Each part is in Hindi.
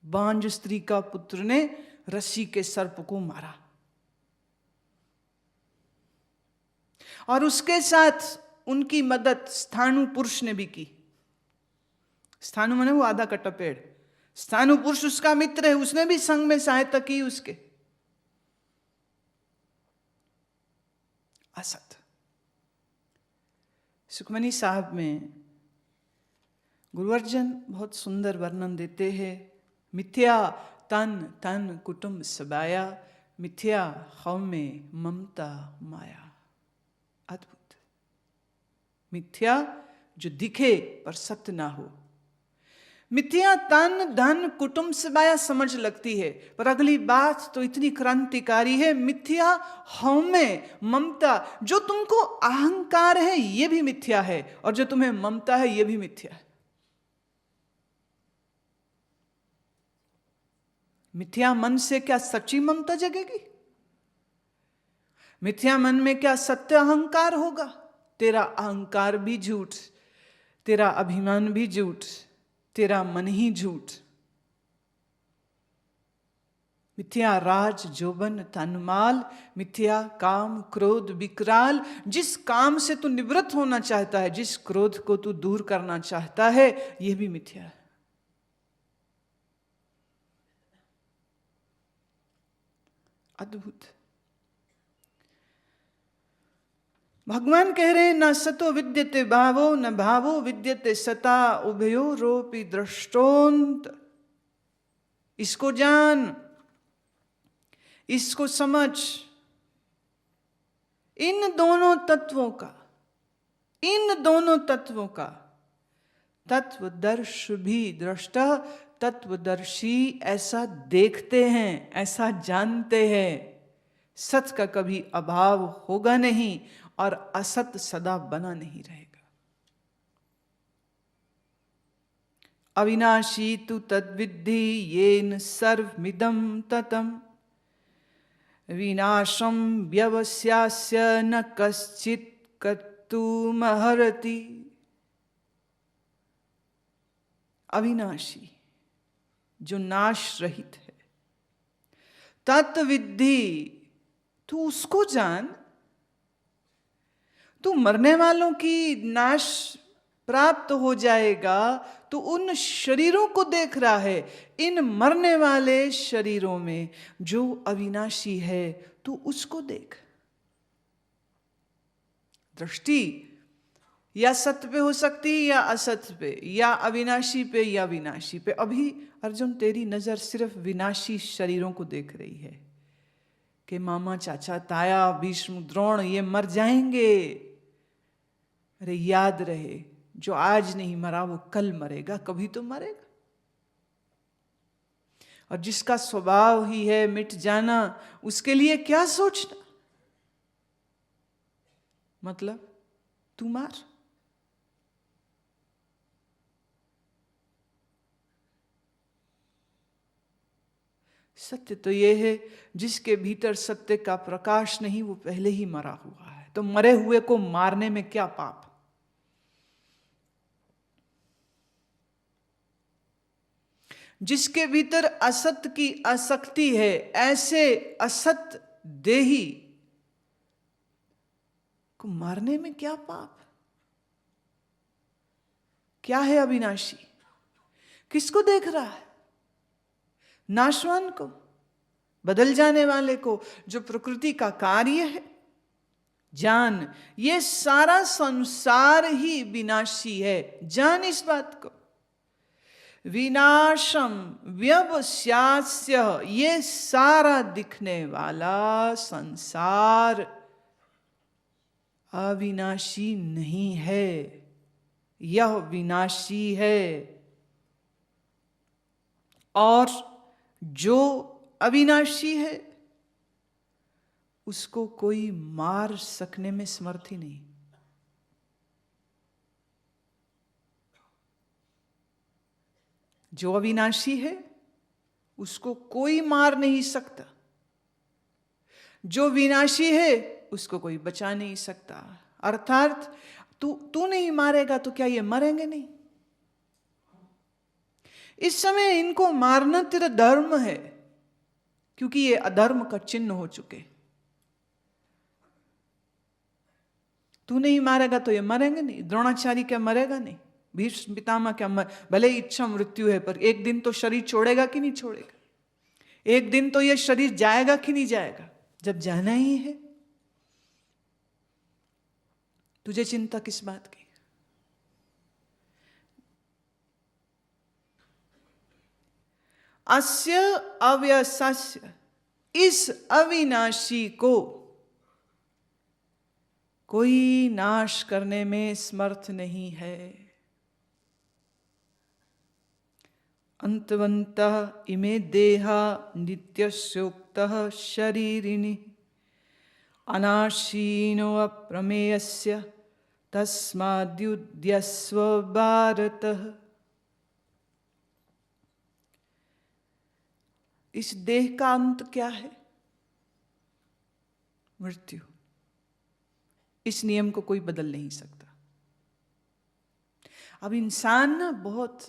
बांझ स्त्री का पुत्र ने रस्सी के सर्प को मारा, और उसके साथ उनकी मदद स्थाणु पुरुष ने भी की। स्थाणु माने वो आधा कट्टा पेड़। स्थाणु पुरुष उसका मित्र है, उसने भी संग में सहायता की उसके। असत। सुखमनी साहब में गुरु अर्जन बहुत सुंदर वर्णन देते हैं। मिथ्या तन तन कुटुंब सबाया, मिथ्या हव में ममता माया। अद्भुत। मिथ्या जो दिखे पर सत्य ना हो। मिथ्या तन धन कुटुंब सबाया समझ लगती है, पर अगली बात तो इतनी क्रांतिकारी है। मिथ्या हव में ममता, जो तुमको अहंकार है ये भी मिथ्या है, और जो तुम्हें ममता है ये भी मिथ्या है। मिथ्या मन से क्या सच्ची ममता जगेगी? मिथ्या मन में क्या सत्य अहंकार होगा? तेरा अहंकार भी झूठ, तेरा अभिमान भी झूठ, तेरा मन ही झूठ। मिथ्या राज जोबन तनमाल, मिथ्या काम क्रोध विकराल। जिस काम से तू निवृत्त होना चाहता है, जिस क्रोध को तू दूर करना चाहता है, यह भी मिथ्या है। अद्भुत। भगवान कह रहे हैं, न सतो विद्यते भावो न भावो विद्यते सता, उभयो रोपि दृष्टोंत। इसको जान, इसको समझ। इन दोनों तत्वों का, इन दोनों तत्वों का तत्वदर्श भी दृष्टा, तत्वदर्शी ऐसा देखते हैं, ऐसा जानते हैं। सत्य का कभी अभाव होगा नहीं, और असत सदा बना नहीं रहेगा। अविनाशी तु तद्विद्धि येन सर्वमिदं ततम्, विनाशम व्यवस्यास्य न कश्चित् कर्तुमर्हति। अविनाशी जो नाश रहित है, तत्विद्धि तू उसको जान। तू मरने वालों की नाश प्राप्त हो जाएगा, तो उन शरीरों को देख रहा है। इन मरने वाले शरीरों में जो अविनाशी है, तू उसको देख। दृष्टि या सत्य पे हो सकती है, या असत्य पे, या अविनाशी पे, या विनाशी पे। अभी अर्जुन तेरी नजर सिर्फ विनाशी शरीरों को देख रही है कि मामा चाचा ताया भीष्म द्रोण ये मर जाएंगे। अरे याद रहे, जो आज नहीं मरा वो कल मरेगा, कभी तो मरेगा। और जिसका स्वभाव ही है मिट जाना, उसके लिए क्या सोचना? मतलब तू मार। सत्य तो यह है, जिसके भीतर सत्य का प्रकाश नहीं, वो पहले ही मरा हुआ है। तो मरे हुए को मारने में क्या पाप? जिसके भीतर असत्य की आसक्ति है, ऐसे असत देही को मारने में क्या पाप? क्या है अविनाशी? किसको देख रहा है? नाशवान को, बदल जाने वाले को, जो प्रकृति का कार्य है। जान, ये सारा संसार ही विनाशी है। जान इस बात को। विनाशम व्यवस्यास्य, ये सारा दिखने वाला संसार अविनाशी नहीं है, यह विनाशी है। और जो अविनाशी है उसको कोई मार सकने में समर्थ ही नहीं। जो अविनाशी है उसको कोई मार नहीं सकता। जो विनाशी है उसको कोई बचा नहीं सकता। अर्थात तू नहीं मारेगा तो क्या ये मरेंगे नहीं? इस समय इनको मारना तेरा धर्म है, क्योंकि ये अधर्म का चिन्ह हो चुके। तू नहीं मारेगा तो ये मरेंगे नहीं। द्रोणाचार्य क्या मरेगा नहीं? भीष्म पितामह क्या भले ही इच्छा मृत्यु है, पर एक दिन तो शरीर छोड़ेगा कि नहीं छोड़ेगा? एक दिन तो ये शरीर जाएगा कि नहीं जाएगा? जब जाना ही है, तुझे चिंता किस बात की? अस्य अव्यसस्य, इस अविनाशी को कोई नाश करने में समर्थ नहीं है। अंतवन्तः इमे देहा नित्यस्योक्तः शरीरिणि अनाशीनो अप्रमेयस्य तस्माद्युध्यस्व भारत। इस देह का अंत क्या है? मृत्यु। इस नियम को कोई बदल नहीं सकता। अब इंसान ना बहुत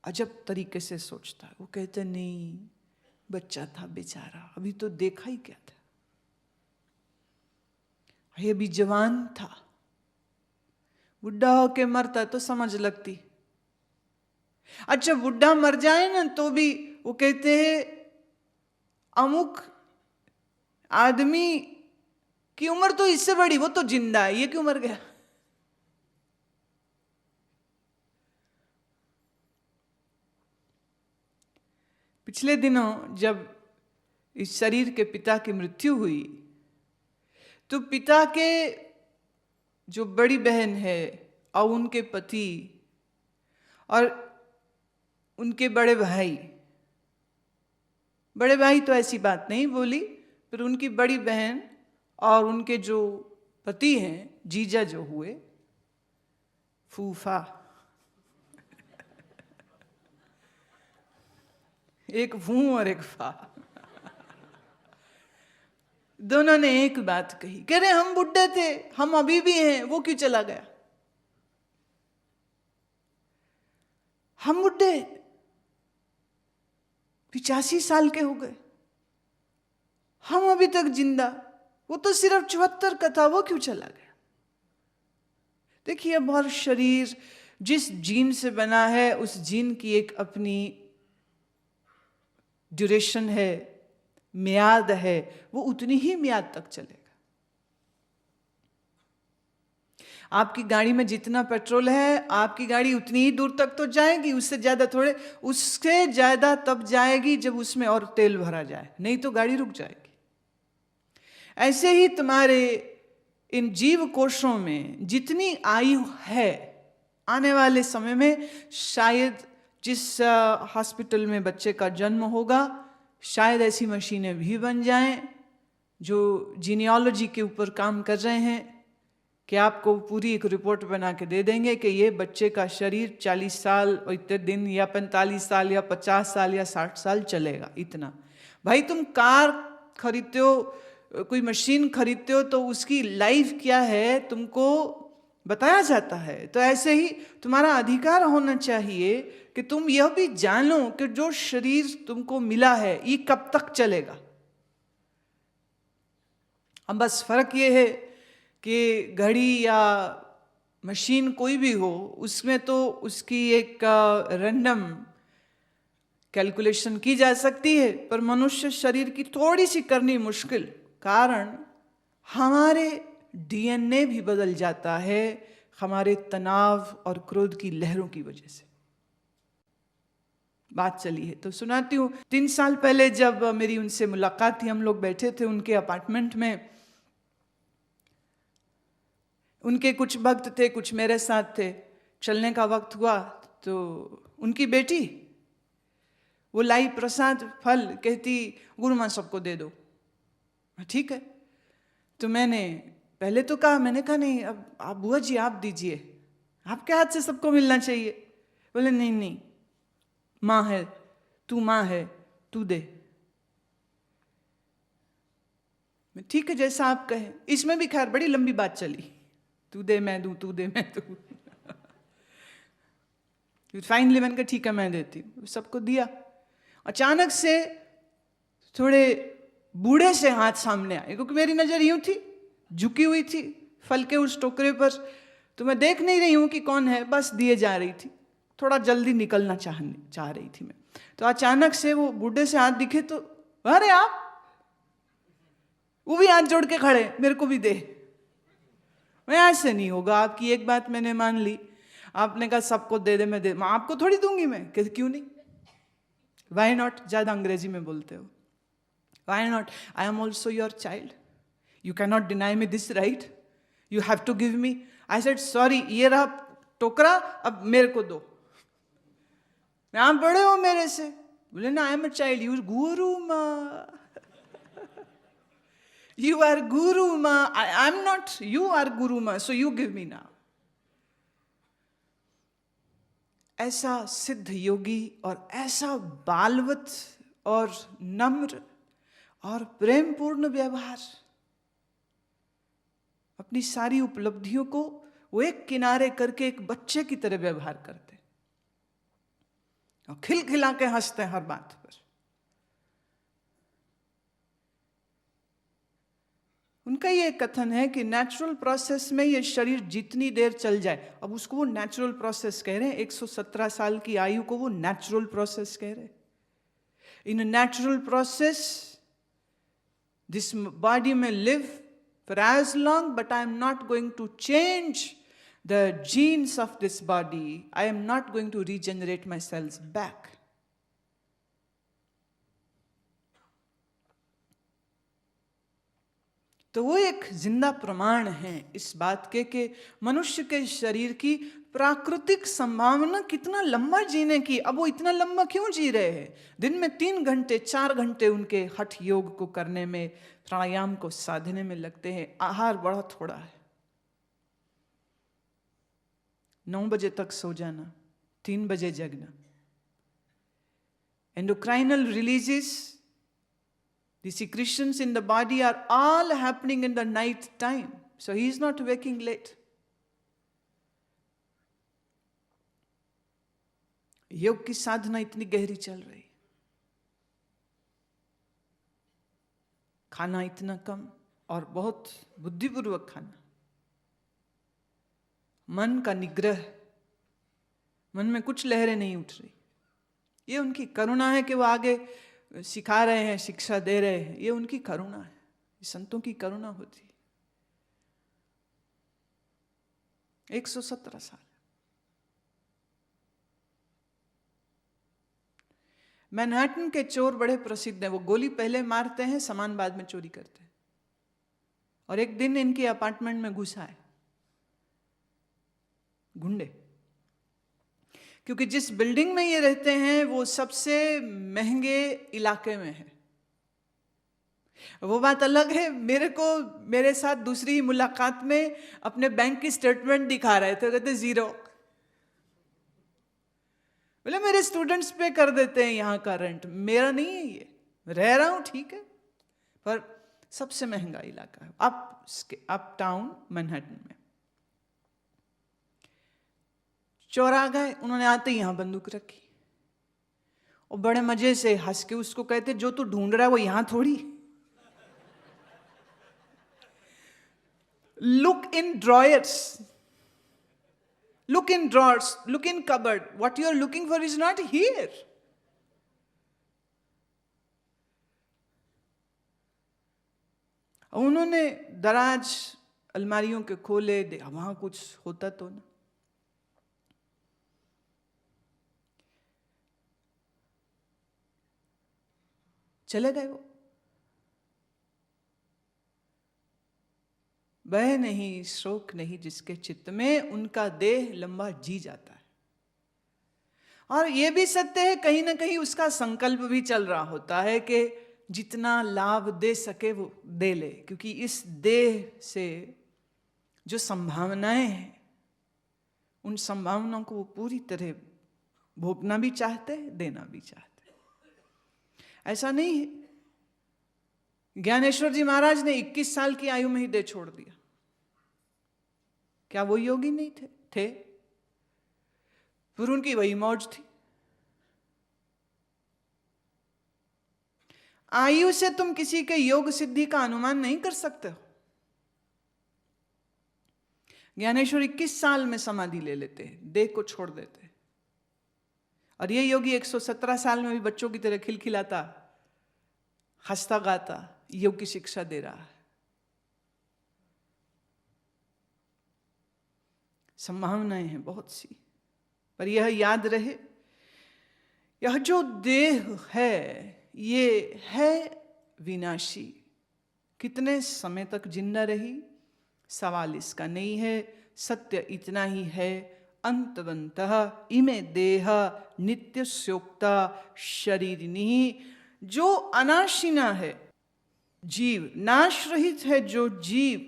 अजब तरीके से सोचता है। वो कहते नहीं, बच्चा था बेचारा, अभी तो देखा ही क्या था, ये भी जवान था, बुढ़ा होके मरता तो समझ लगती। अच्छा, बुढ़ा मर जाए ना तो भी वो कहते हैं अमुक आदमी की उम्र तो इससे बड़ी, वो तो जिंदा है, ये क्यों मर गया? पिछले दिनों जब इस शरीर के पिता की मृत्यु हुई तो पिता के जो बड़ी बहन है और उनके पति और उनके बड़े भाई तो ऐसी बात नहीं बोली, पर उनकी बड़ी बहन और उनके जो पति हैं, जीजा जो हुए, फूफा, एक फू और एक फा, दोनों ने एक बात कही, कह रहे हम बुढ़े थे, हम अभी भी हैं, वो क्यों चला गया? हम बुढ़े 85 साल के हो गए, हम अभी तक जिंदा, वो तो सिर्फ 74 का था, वो क्यों चला गया? देखिए, अब हर शरीर जिस जीन से बना है, उस जीन की एक अपनी ड्यूरेशन है, मियाद है, वो उतनी ही मियाद तक चलेगा। आपकी गाड़ी में जितना पेट्रोल है, आपकी गाड़ी उतनी ही दूर तक तो जाएगी, उससे ज़्यादा थोड़े, उससे ज़्यादा तब जाएगी जब उसमें और तेल भरा जाए, नहीं तो गाड़ी रुक जाएगी। ऐसे ही तुम्हारे इन जीव कोशों में जितनी आयु है, आने वाले समय में शायद जिस हॉस्पिटल में बच्चे का जन्म होगा, शायद ऐसी मशीनें भी बन जाएं जो जीनियोलॉजी के ऊपर काम कर रहे हैं कि आपको पूरी एक रिपोर्ट बना के दे देंगे कि ये बच्चे का शरीर 40 साल और इतने दिन या 45 साल या 50 साल या 60 साल चलेगा, इतना। भाई तुम कार खरीदते हो, कोई मशीन खरीदते हो, तो उसकी लाइफ क्या है तुमको बताया जाता है। तो ऐसे ही तुम्हारा अधिकार होना चाहिए कि तुम यह भी जानो कि जो शरीर तुमको मिला है ये कब तक चलेगा। अब बस फर्क ये है कि घड़ी या मशीन कोई भी हो, उसमें तो उसकी एक रैंडम कैलकुलेशन की जा सकती है, पर मनुष्य शरीर की थोड़ी सी करनी मुश्किल, कारण हमारे डीएनए भी बदल जाता है हमारे तनाव और क्रोध की लहरों की वजह से। बात चली है तो सुनाती हूँ। 3 साल पहले जब मेरी उनसे मुलाकात थी, हम लोग बैठे थे उनके अपार्टमेंट में, उनके कुछ भक्त थे, कुछ मेरे साथ थे। चलने का वक्त हुआ तो उनकी बेटी वो लाई प्रसाद फल, कहती गुरु माँ सबको दे दो। ठीक है, तो मैंने पहले तो कहा, मैंने कहा नहीं, अब आप बुआ जी आप दीजिए, आपके हाथ से सबको मिलना चाहिए। बोले नहीं नहीं, माँ है, तू माँ है, तू दे। ठीक है, जैसा आप कहें। इसमें भी खैर बड़ी लंबी बात चली, तू दे मैं दूं, तू दे मैं दूं। फाइनली मैंने कहा ठीक है मैं देती हूँ, सबको दिया। अचानक से थोड़े बूढ़े से हाथ सामने आए, क्योंकि मेरी नज़र यूँ थी, झुकी हुई थी फल के उस टोकरे पर, तो मैं देख नहीं रही हूँ कि कौन है, बस दिए जा रही थी, थोड़ा जल्दी निकलना चाह रही थी मैं। तो अचानक से वो बूढ़े से हाथ दिखे तो अरे आप, वो भी हाथ जोड़ के खड़े, मेरे को भी दे। मैं ऐसे नहीं होगा, आपकी एक बात मैंने मान ली, आपने कहा सबको दे दे, मैं आपको थोड़ी दूंगी मैं, कहते क्यों नहीं, वाई नॉट, ज़्यादा अंग्रेजी में बोलते हो, why not, I am also your child, you can not deny me this right, you have to give me. I said sorry, ये रहा टोकरा, अब मेरे को दो, आप बड़े हो मेरे से। बोले ना I am a child, you गुरु माँ, you are guru ma, I am not, you are guru ma, so you give me now। ऐसा सिद्ध योगी और ऐसा बालवत और नम्र और प्रेम पूर्ण व्यवहार, अपनी सारी उपलब्धियों को वो एक किनारे करके एक बच्चे की तरह व्यवहार करते और खिलखिला के हंसते हर बात पर। उनका ये कथन है कि नेचुरल प्रोसेस में ये शरीर जितनी देर चल जाए, अब उसको वो नेचुरल प्रोसेस कह रहे हैं, 117 साल की आयु को वो नेचुरल प्रोसेस कह रहे हैं। In natural process this body में live for as long, but I am not going to change the genes of this body, I am not going to regenerate my cells back. तो वो एक जिंदा प्रमाण है इस बात के कि मनुष्य के शरीर की प्राकृतिक संभावना कितना लंबा जीने की, अब वो इतना लंबा क्यों जी रहे हैं। दिन में 3 घंटे 4 घंटे उनके हठ योग को करने में, प्राणायाम को साधने में लगते हैं, आहार बड़ा थोड़ा है, 9 बजे तक सो जाना, 3 बजे जगना। Endocrinal releases, the secretions in the body are all happening in the night time, so he is not waking late। योग की साधना इतनी गहरी चल रही, खाना इतना कम और बहुत बुद्धिपूर्वक खाना, मन का निग्रह, मन में कुछ लहरें नहीं उठ रही। ये उनकी करुणा है कि वो आगे सिखा रहे हैं, शिक्षा दे रहे हैं, ये उनकी करुणा है, ये संतों की करुणा होती है। 117 साल। मैनहट्टन के चोर बड़े प्रसिद्ध हैं, वो गोली पहले मारते हैं, सामान बाद में चोरी करते हैं। और एक दिन इनके अपार्टमेंट में घुस आए गुंडे, क्योंकि जिस बिल्डिंग में ये रहते हैं वो सबसे महंगे इलाके में है। वो बात अलग है, मेरे साथ दूसरी ही मुलाकात में अपने बैंक की स्टेटमेंट दिखा रहे थे, कहते 0। बोले मेरे स्टूडेंट्स पे कर देते हैं यहाँ का रेंट, मेरा नहीं है, ये रह रहा हूँ ठीक है, पर सबसे महंगा इलाका है अप टाउन मैनहट्टन में। चोर आ गए, उन्होंने आते ही यहां बंदूक रखी और बड़े मजे से हंस के उसको कहते जो तू ढूंढ रहा है वो यहां थोड़ी, look in drawers, look in drawers, look in cupboard, what you are looking for is not here. उन्होंने दराज अलमारियों के खोले, देखा वहां कुछ होता तो ना, चले गए। वो वह नहीं शोक नहीं जिसके चित्त में, उनका देह लंबा जी जाता है। और यह भी सत्य है कहीं ना कहीं उसका संकल्प भी चल रहा होता है कि जितना लाभ दे सके वो दे ले, क्योंकि इस देह से जो संभावनाएं हैं उन संभावनाओं को वो पूरी तरह भोगना भी चाहते हैं, देना भी चाहते हैं। ऐसा नहीं है, ज्ञानेश्वर जी महाराज ने 21 साल की आयु में ही देह छोड़ दिया। क्या वो योगी नहीं थे? पर उनकी वही मौज थी। आयु से तुम किसी के योग सिद्धि का अनुमान नहीं कर सकते हो। ज्ञानेश्वर 21 साल में समाधि ले लेते हैं, देह को छोड़ देते हैं, और ये योगी 117 साल में भी बच्चों की तरह खिलखिलाता, हंसता गाता योग की शिक्षा दे रहा है। संभावनाएं हैं बहुत सी, पर यह याद रहे, यह जो देह है ये है विनाशी। कितने समय तक जिंदा रही सवाल इसका नहीं है, सत्य इतना ही है, अंतवंतः इमे देह नित्यस्योक्ता शरीरिणी। जो अनाशिना है जीव, नाश रहित है जो जीव,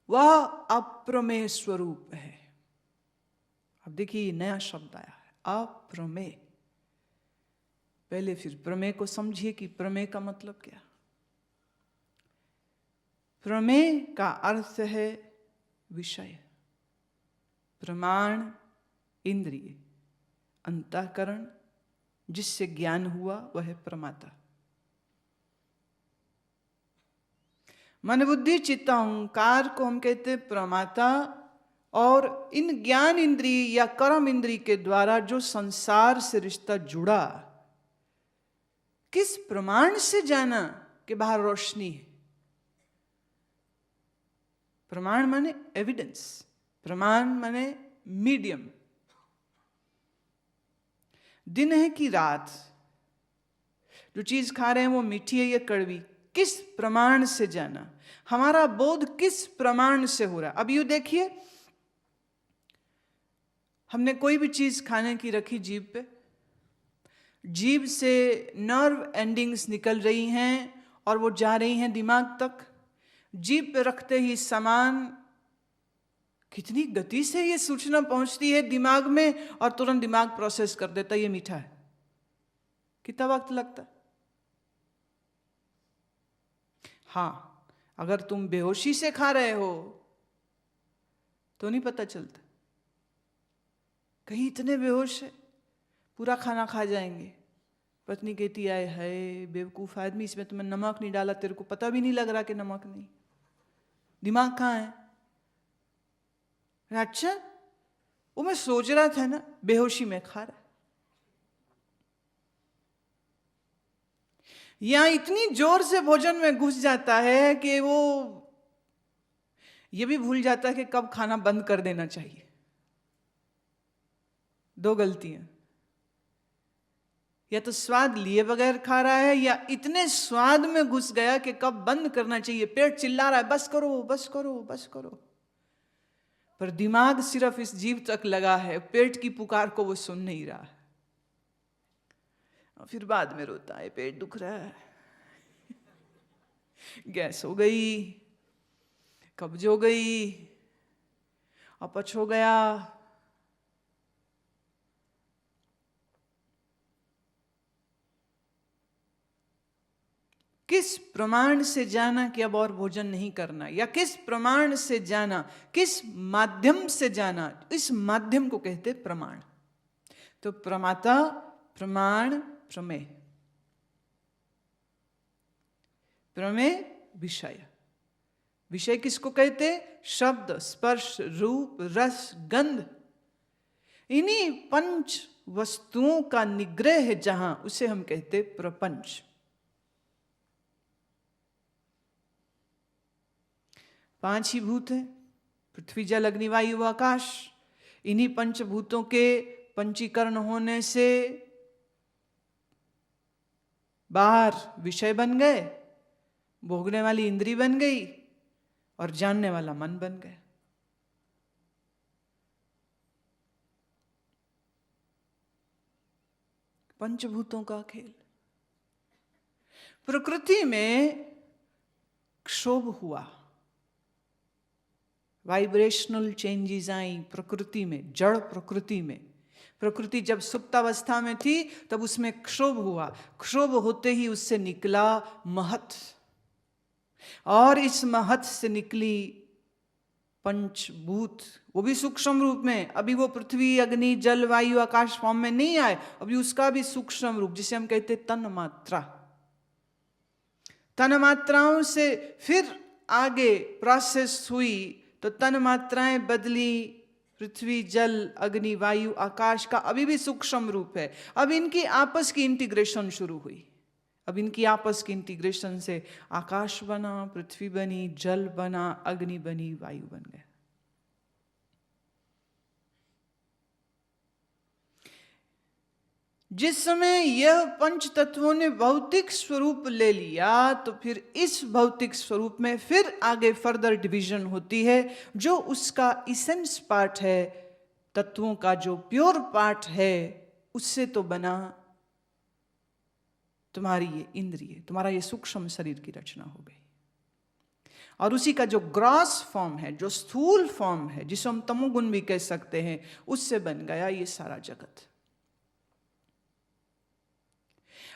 वह अप्रमेय स्वरूप है। अब देखिए नया शब्द आया है, अप्रमेय। पहले फिर प्रमेय को समझिए कि प्रमेय का मतलब क्या। प्रमेय का अर्थ है विषय, प्रमाण, इंद्रिय, अंतःकरण, जिससे ज्ञान हुआ वह है प्रमाता। मन बुद्धि चित्त अहंकार को हम कहते हैं प्रमाता, और इन ज्ञान इंद्रिय या कर्म इंद्रिय के द्वारा जो संसार से रिश्ता जुड़ा, किस प्रमाण से जाना कि बाहर रोशनी है। प्रमाण माने एविडेंस, प्रमाण माने मीडियम। दिन है कि रात, जो चीज खा रहे हैं वो मीठी है या कड़वी, किस प्रमाण से जाना, हमारा बोध किस प्रमाण से हो रहा है। अब यूं देखिए, हमने कोई भी चीज खाने की रखी जीभ पे, जीभ से नर्व एंडिंग्स निकल रही हैं और वो जा रही हैं दिमाग तक। जीभ पे रखते ही सामान, कितनी गति से ये सूचना पहुंचती है दिमाग में और तुरंत दिमाग प्रोसेस कर देता है ये मीठा है। कितना वक्त लगता है? हाँ, अगर तुम बेहोशी से खा रहे हो तो नहीं पता चलता। कहीं इतने बेहोश है पूरा खाना खा जाएंगे, पत्नी कहती आए है बेवकूफ आदमी, इसमें तुमने नमक नहीं डाला, तेरे को पता भी नहीं लग रहा कि नमक नहीं, दिमाग कहाँ है? अच्छा, वो मैं सोच रहा था ना, बेहोशी में खा रहा। यहां इतनी जोर से भोजन में घुस जाता है कि वो ये भी भूल जाता है कि कब खाना बंद कर देना चाहिए। दो गलतियां, या तो स्वाद लिए बगैर खा रहा है, या इतने स्वाद में घुस गया कि कब बंद करना चाहिए। पेट चिल्ला रहा है बस करो बस करो बस करो, पर दिमाग सिर्फ इस जीभ तक लगा है, पेट की पुकार को वो सुन नहीं रहा है। और फिर बाद में रोता है पेट दुख रहा है, गैस हो गई, कब्ज हो गई, अपच हो गया। किस प्रमाण से जाना कि अब और भोजन नहीं करना, या किस प्रमाण से जाना, किस माध्यम से जाना, इस माध्यम को कहते प्रमाण। तो प्रमाता, प्रमाण, प्रमेय। प्रमेय विषय, विषय किसको कहते? शब्द, स्पर्श, रूप, रस, गंध। इन्हीं पंच वस्तुओं का निग्रह है जहां, उसे हम कहते प्रपंच। पांच ही भूत हैं, पृथ्वी जल अग्नि वायु आकाश। इन्हीं पंचभूतों के पंचीकरण होने से बाहर विषय बन गए, भोगने वाली इंद्री बन गई, और जानने वाला मन बन गया। पंचभूतों का खेल। प्रकृति में क्षोभ हुआ, वाइब्रेशनल चेंजेस आई प्रकृति में, जड़ प्रकृति में। प्रकृति जब सुप्तावस्था में थी तब उसमें क्षोभ हुआ, क्षोभ होते ही उससे निकला महत, और इस महत से निकली पंचभूत, वो भी सूक्ष्म रूप में, अभी वो पृथ्वी अग्नि जल वायु आकाश फॉर्म में नहीं आए, अभी उसका भी सूक्ष्म रूप, जिसे हम कहते तन मात्रा। तन मात्राओं से फिर आगे प्रोसेस हुई तो तन मात्राएं बदली, पृथ्वी जल अग्नि वायु आकाश का अभी भी सूक्ष्म रूप है। अब इनकी आपस की इंटीग्रेशन शुरू हुई। अब इनकी आपस की इंटीग्रेशन से आकाश बना, पृथ्वी बनी, जल बना, अग्नि बनी, वायु बन गया। जिस समय यह पंच तत्वों ने भौतिक स्वरूप ले लिया तो फिर इस भौतिक स्वरूप में फिर आगे फर्दर डिवीजन होती है। जो उसका इसेंस पार्ट है, तत्वों का जो प्योर पार्ट है, उससे तो बना तुम्हारी ये इंद्रिय, तुम्हारा ये सूक्ष्म शरीर की रचना हो गई। और उसी का जो ग्रॉस फॉर्म है, जो स्थूल फॉर्म है, जिसे हम तमोगुण भी कह सकते हैं, उससे बन गया ये सारा जगत।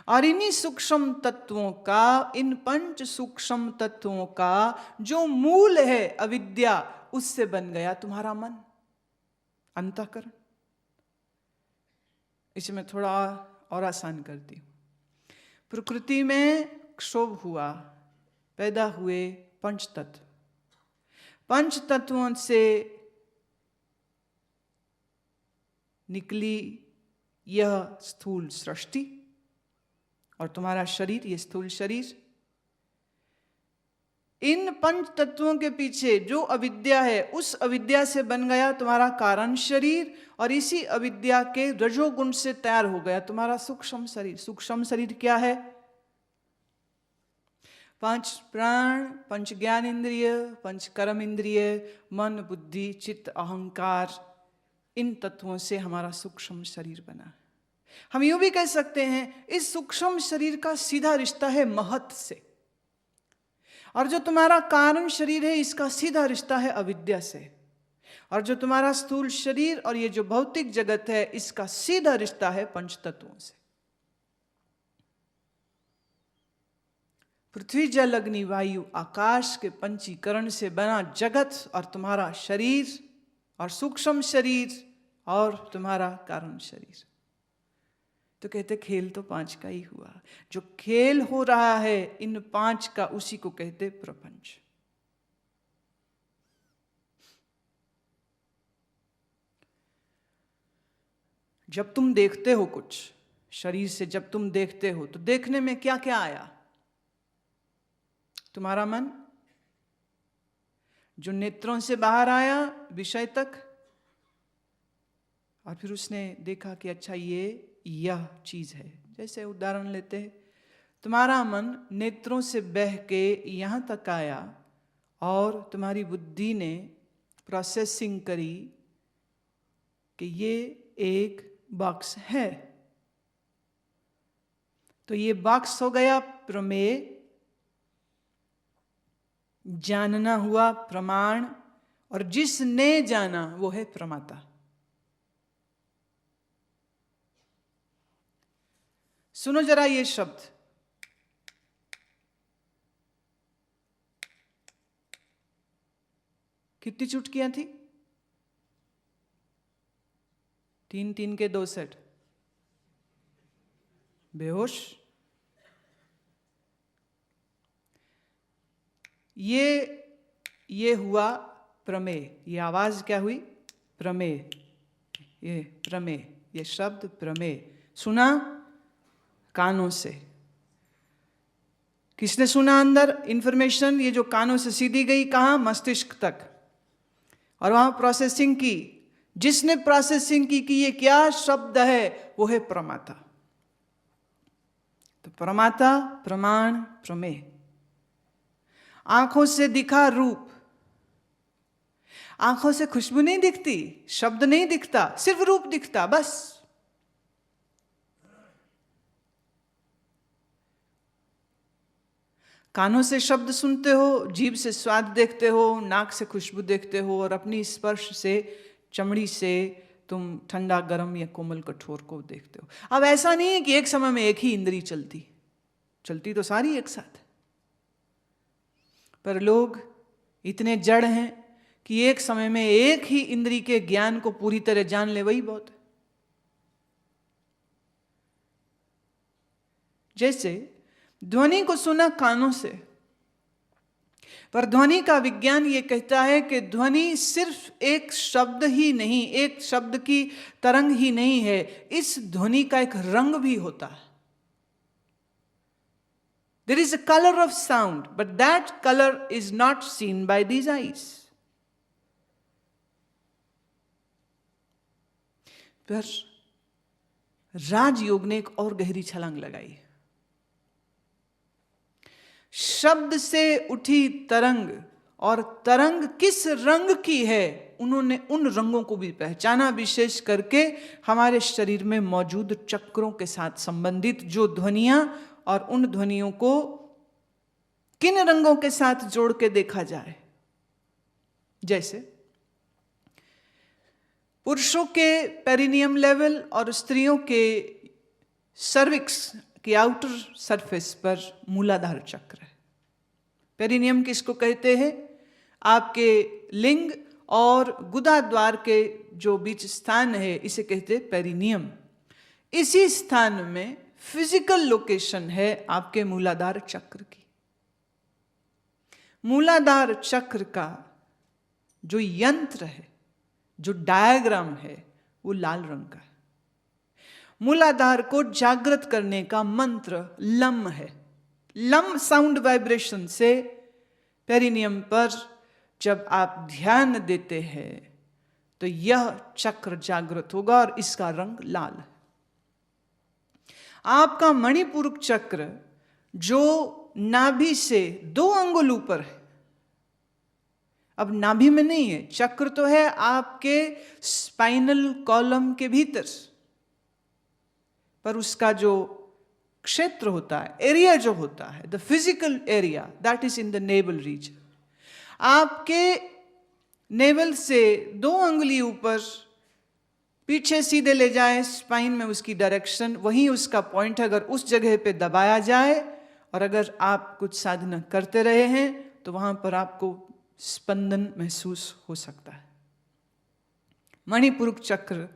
और इन्हीं सूक्ष्म तत्वों का, इन पंच सूक्ष्म तत्वों का जो मूल है अविद्या, उससे बन गया तुम्हारा मन, अंतःकरण। इसे मैं थोड़ा और आसान करती हूं। प्रकृति में क्षोभ हुआ, पैदा हुए पंच तत्व, पंच तत्वों से निकली यह स्थूल सृष्टि और तुम्हारा शरीर, ये स्थूल शरीर। इन पंच तत्वों के पीछे जो अविद्या है, उस अविद्या से बन गया तुम्हारा कारण शरीर, और इसी अविद्या के रजोगुण से तैयार हो गया तुम्हारा सूक्ष्म शरीर। सूक्ष्म शरीर क्या है? पांच प्राण, पंच ज्ञान इंद्रिय, पंच कर्म इंद्रिय, मन बुद्धि चित्त अहंकार, इन तत्वों से हमारा सूक्ष्म शरीर बना। हम यूं भी कह सकते हैं, इस सूक्ष्म शरीर का सीधा रिश्ता है महत से, और जो तुम्हारा कारण शरीर है, इसका सीधा रिश्ता है अविद्या से, और जो तुम्हारा स्थूल शरीर और ये जो भौतिक जगत है, इसका सीधा रिश्ता है पंच तत्वों से। पृथ्वी जल अग्नि वायु आकाश के पंचीकरण से बना जगत और तुम्हारा शरीर और सूक्ष्म शरीर और तुम्हारा कारण शरीर। तो कहते खेल तो पांच का ही हुआ। जो खेल हो रहा है इन पांच का, उसी को कहते प्रपंच। जब तुम देखते हो कुछ शरीर से, जब तुम देखते हो तो देखने में क्या क्या आया? तुम्हारा मन, जो नेत्रों से बाहर आया विषय तक, और फिर उसने देखा कि अच्छा यह चीज है। जैसे उदाहरण लेते हैं, तुम्हारा मन नेत्रों से बह के यहां तक आया और तुम्हारी बुद्धि ने प्रोसेसिंग करी कि ये एक बॉक्स है, तो ये बॉक्स हो गया प्रमेय, जानना हुआ प्रमाण, और जिसने जाना वो है प्रमाता। सुनो जरा ये शब्द, कितनी चुटकियां थी? 3-3 के 2 सेट। बेहोश। ये हुआ प्रमेय। ये आवाज क्या हुई? प्रमेय। ये प्रमेय, ये शब्द प्रमेय सुना कानों से। किसने सुना? अंदर इंफॉर्मेशन, ये जो कानों से सीधी गई कहां? मस्तिष्क तक, और वहां प्रोसेसिंग की। जिसने प्रोसेसिंग की कि ये क्या शब्द है, वो है प्रमाता। तो प्रमाता, प्रमाण, प्रमेय। आंखों से दिखा रूप, आंखों से खुशबू नहीं दिखती, शब्द नहीं दिखता, सिर्फ रूप दिखता, बस। कानों से शब्द सुनते हो, जीभ से स्वाद देखते हो, नाक से खुशबू देखते हो, और अपनी स्पर्श से, चमड़ी से तुम ठंडा गर्म या कोमल कठोर को देखते हो। अब ऐसा नहीं है कि एक समय में एक ही इंद्री चलती तो सारी एक साथ, पर लोग इतने जड़ हैं कि एक समय में एक ही इंद्री के ज्ञान को पूरी तरह जान ले, वही बहुत है। जैसे ध्वनि को सुना कानों से, पर ध्वनि का विज्ञान ये कहता है कि ध्वनि सिर्फ एक शब्द ही नहीं, एक शब्द की तरंग ही नहीं है, इस ध्वनि का एक रंग भी होता है। There is a color of sound, but that color is not seen by these eyes. पर राजयोग ने एक और गहरी छलांग लगाई। शब्द से उठी तरंग, और तरंग किस रंग की है, उन्होंने उन रंगों को भी पहचाना, विशेष करके हमारे शरीर में मौजूद चक्रों के साथ संबंधित जो ध्वनियां, और उन ध्वनियों को किन रंगों के साथ जोड़ के देखा जाए। जैसे पुरुषों के पेरिनियम लेवल और स्त्रियों के सर्विक्स की आउटर सरफेस पर मूलाधार चक्र है। पेरिनियम किसको कहते हैं? आपके लिंग और गुदा द्वार के जो बीच स्थान है, इसे कहते हैं पेरिनियम। इसी स्थान में फिजिकल लोकेशन है आपके मूलाधार चक्र की। मूलाधार चक्र का जो यंत्र है, जो डायग्राम है, वो लाल रंग का है। मूलाधार को जागृत करने का मंत्र लम है। लम साउंड वाइब्रेशन से पेरिनियम पर जब आप ध्यान देते हैं तो यह चक्र जागृत होगा और इसका रंग लाल है। आपका मणिपुरक चक्र जो नाभि से 2 अंगुल ऊपर है, अब नाभि में नहीं है, चक्र तो है आपके स्पाइनल कॉलम के भीतर, पर उसका जो क्षेत्र होता है, एरिया जो होता है, the physical area, that is in the navel region. आपके नेवल से 2 अंगुली ऊपर पीछे सीधे ले जाए स्पाइन में, उसकी डायरेक्शन वहीं उसका पॉइंट है। अगर उस जगह पे दबाया जाए और अगर आप कुछ साधना करते रहे हैं तो वहां पर आपको स्पंदन महसूस हो सकता है। मणिपुरक चक्र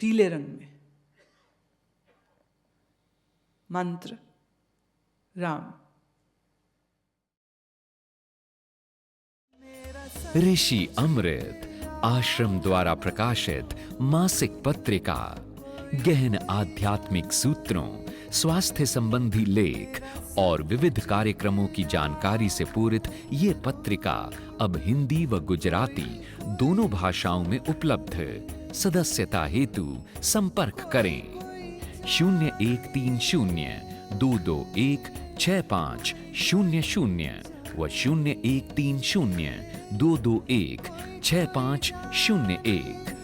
पीले रंग में, मंत्र राम। ऋषि अमृत आश्रम द्वारा प्रकाशित मासिक पत्रिका, गहन आध्यात्मिक सूत्रों, स्वास्थ्य संबंधी लेख और विविध कार्यक्रमों की जानकारी से पूरित ये पत्रिका अब हिंदी व गुजराती दोनों भाषाओं में उपलब्ध है। सदस्यता हेतु संपर्क करें 013022165000 व 013022165001।